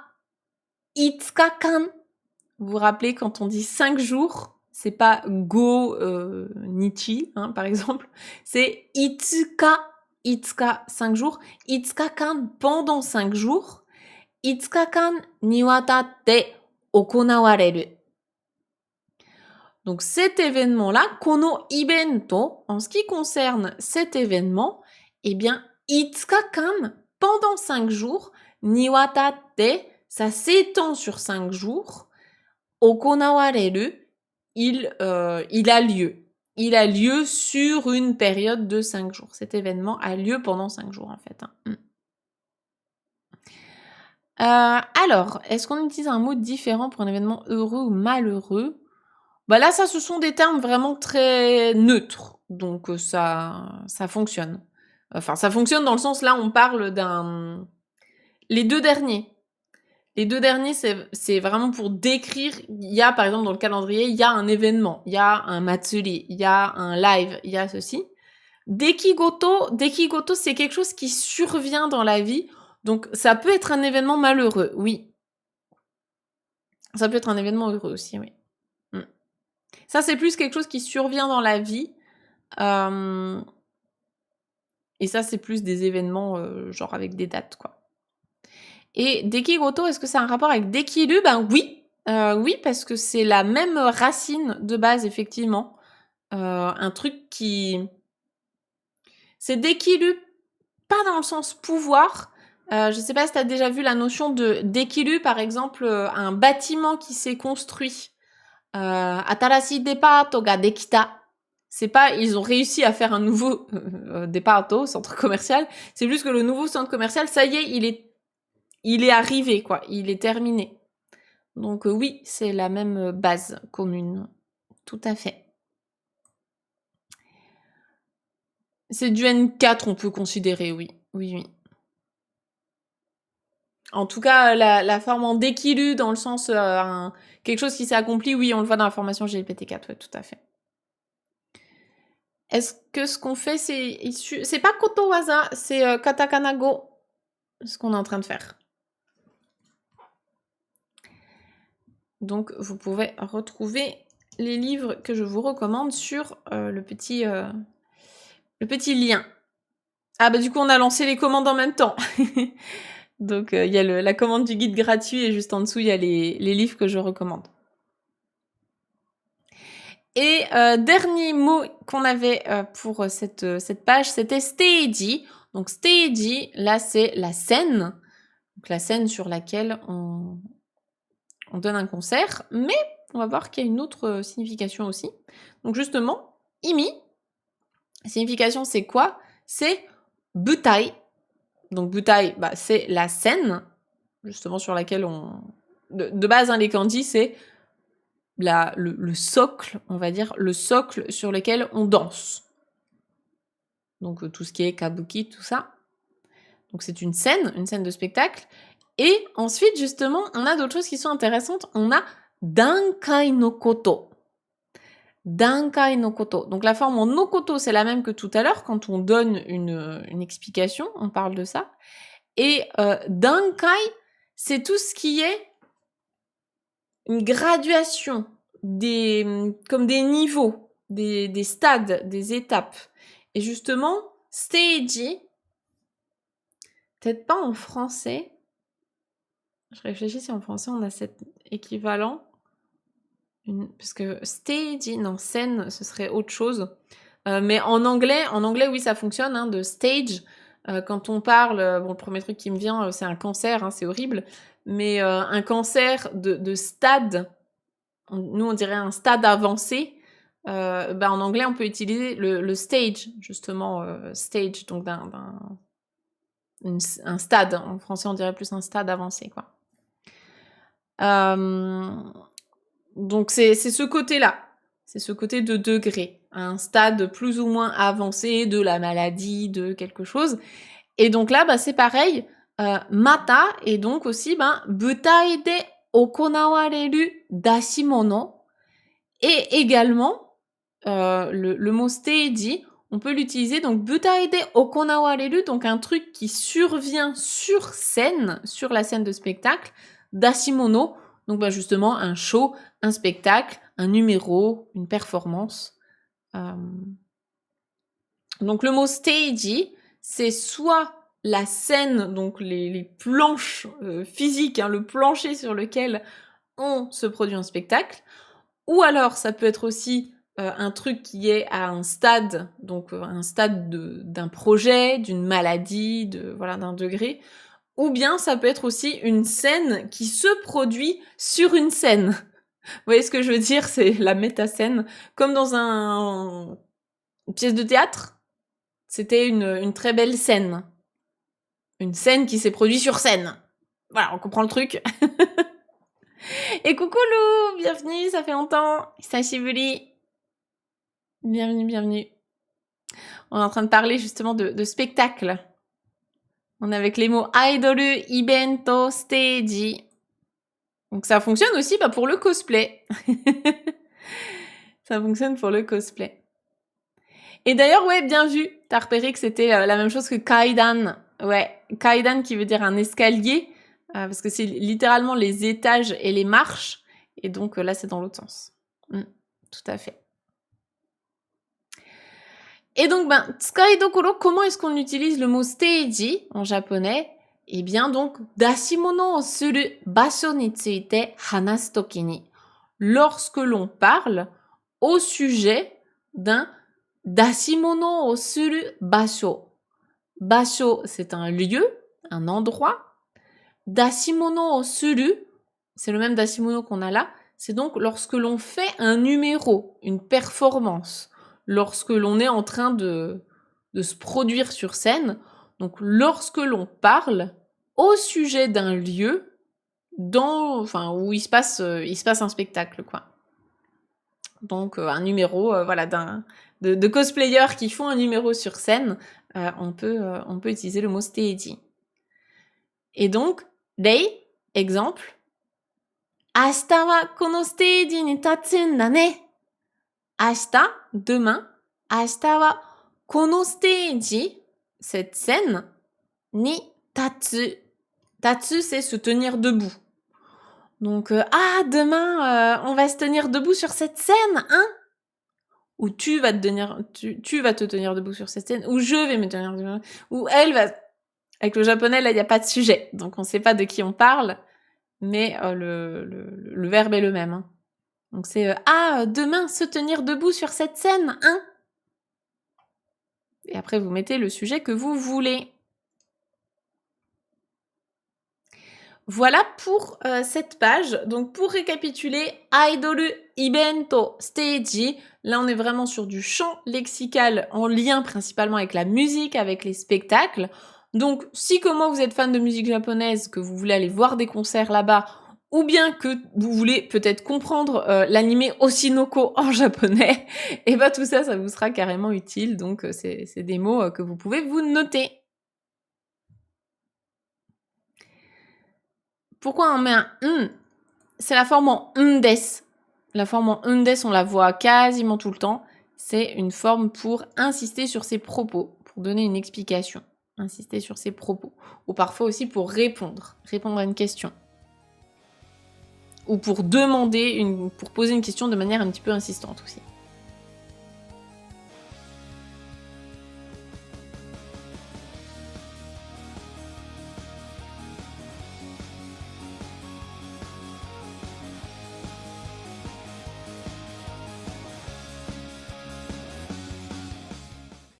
5 kan. Vous vous rappelez quand on dit 5 jours, c'est pas go nichi, hein, par exemple, c'est 5 5 jours, 5 kan pendant 5 jours, 5 kan ni watatte okonawareru. Donc cet événement-là, kono ibento, en ce qui concerne cet événement, eh bien, 5 kan, pendant 5 jours, niwatatte, ça s'étend sur 5 jours, okonawareru, il a lieu. Il a lieu sur une période de 5 jours. Cet événement a lieu pendant 5 jours, en fait. Alors, est-ce qu'on utilise un mot différent pour un événement heureux ou malheureux? Bah là, ça, ce sont des termes vraiment très neutres, donc ça fonctionne. Enfin, ça fonctionne dans le sens, là, on parle les 2 derniers. Les 2 derniers, c'est vraiment pour décrire. Il y a, par exemple, dans le calendrier, il y a un événement, il y a un matsuri, il y a un live, il y a ceci. Dekigoto, c'est quelque chose qui survient dans la vie. Donc, ça peut être un événement malheureux, oui. Ça peut être un événement heureux aussi, oui. Ça, c'est plus quelque chose qui survient dans la vie. Et ça, c'est plus des événements, genre avec des dates, quoi. Et Dekigoto, est-ce que ça a un rapport avec Dekiru? Ben oui. Oui, parce que c'est la même racine de base, effectivement. Un truc qui... C'est Dekiru, pas dans le sens pouvoir. Je sais pas si tu as déjà vu la notion de Dekiru, par exemple, un bâtiment qui s'est construit. Atarashi departo ga dekita. C'est pas, ils ont réussi à faire un nouveau departo, centre commercial. C'est plus que le nouveau centre commercial, ça y est, il est arrivé, quoi. Il est terminé. Donc oui, c'est la même base commune. Tout à fait. C'est du N4, on peut considérer, oui. Oui, oui. En tout cas, la forme en déquilu, dans le sens quelque chose qui s'est accompli, oui, on le voit dans la formation GPT-4, ouais, tout à fait. Est-ce que ce qu'on fait, c'est issu... C'est pas kotowaza, c'est katakana go, ce qu'on est en train de faire. Donc, vous pouvez retrouver les livres que je vous recommande sur le petit lien. Ah bah du coup, on a lancé les commandes en même temps. Donc, il y a la commande du guide gratuit et juste en dessous, il y a les livres que je recommande. Et dernier mot qu'on avait pour cette page, c'était steiji. Donc, steiji, là, c'est la scène. Donc, la scène sur laquelle on donne un concert. Mais on va voir qu'il y a une autre signification aussi. Donc, justement, imi. Signification, c'est quoi? C'est butai. Donc, butai, bah, c'est la scène, justement, sur laquelle on... De base, hein, les kanji, c'est le socle, on va dire, le socle sur lequel on danse. Donc, tout ce qui est kabuki, tout ça. Donc, c'est une scène de spectacle. Et ensuite, justement, on a d'autres choses qui sont intéressantes. On a dankai no koto. Dankai no koto. Donc, la forme en no koto, c'est la même que tout à l'heure. Quand on donne une explication, on parle de ça. Et dankai, c'est tout ce qui est une graduation, comme des niveaux, des stades, des étapes. Et justement, stage, peut-être pas en français. Je réfléchis si en français on a cet équivalent. Parce que stage, non, scène, ce serait autre chose. Mais en anglais, oui, ça fonctionne, hein, de stage. Quand on parle, bon, le premier truc qui me vient, c'est un cancer, hein, c'est horrible. Mais un cancer de stade, nous on dirait un stade avancé. En anglais, on peut utiliser le stage, justement, stage, donc un stade. En français, on dirait plus un stade avancé, quoi. Donc c'est ce côté-là, c'est ce côté de degré, un stade plus ou moins avancé de la maladie, de quelque chose. Et donc là, c'est pareil, mata et donc aussi butai de okonawareru dashimono. Et également, le mot steiji, on peut l'utiliser, donc butai de okonawareru, donc un truc qui survient sur scène, sur la scène de spectacle, dashimono, donc justement un show, un spectacle, un numéro, une performance. Donc le mot steiji, c'est soit la scène, donc les planches physiques, hein, le plancher sur lequel on se produit un spectacle, ou alors ça peut être aussi un truc qui est à un stade, donc un stade d'un projet, d'une maladie, d'un degré, ou bien ça peut être aussi une scène qui se produit sur une scène. Vous voyez ce que je veux dire? C'est la méta-scène. Comme dans une pièce de théâtre, c'était une très belle scène. Une scène qui s'est produite sur scène. Voilà, on comprend le truc. Et coucou Lou, bienvenue, ça fait longtemps. Hisashiburi. Bienvenue. On est en train de parler justement de spectacle. On est avec les mots idolu, ibento, stage. Donc ça fonctionne aussi pour le cosplay. Ça fonctionne pour le cosplay. Et d'ailleurs, ouais, bien vu. T'as repéré que c'était la même chose que kaidan. Ouais, kaidan qui veut dire un escalier, parce que c'est littéralement les étages et les marches. Et donc là, c'est dans l'autre sens. Tout à fait. Et donc, tsukaidokoro, comment est-ce qu'on utilise le mot stage en japonais? Eh bien, donc, dashimono o suru basho ni tsuite hanasu toki ni, lorsque l'on parle au sujet d'un dashimono o suru basho. Basho, c'est un lieu, un endroit. Dashimono o suru, c'est le même dashimono qu'on a là. C'est donc lorsque l'on fait un numéro, une performance, lorsque l'on est en train de se produire sur scène. Donc, lorsque l'on parle au sujet d'un lieu où il se passe un spectacle, quoi. Donc, un numéro, de cosplayers qui font un numéro sur scène, on peut utiliser le mot stage. Et donc, Rei, exemple. Ashita wa kono stage ni tatsu n da ne. Ashita, demain. Ashita wa kono stage, cette scène, ni tatsu. Tatsu, c'est se tenir debout. Donc, demain, on va se tenir debout sur cette scène, hein? Ou tu vas te tenir debout sur cette scène, ou je vais me tenir debout, ou elle va... Avec le japonais, là, il n'y a pas de sujet. Donc, on ne sait pas de qui on parle, mais le verbe est le même. Hein. Donc, c'est demain, se tenir debout sur cette scène, hein? Et après, vous mettez le sujet que vous voulez. Voilà pour cette page. Donc, pour récapituler, Idol Ibento Stage. Là, on est vraiment sur du chant lexical en lien principalement avec la musique, avec les spectacles. Donc, si comment vous êtes fan de musique japonaise, que vous voulez aller voir des concerts là-bas, ou bien que vous voulez peut-être comprendre l'anime Oshinoko en japonais, et tout ça, ça vous sera carrément utile. Donc, c'est des mots que vous pouvez vous noter. Pourquoi on met un C'est la forme en des. La forme en des, on la voit quasiment tout le temps. C'est une forme pour insister sur ses propos, pour donner une explication. Insister sur ses propos. Ou parfois aussi pour répondre à une question. Ou pour pour poser une question de manière un petit peu insistante aussi.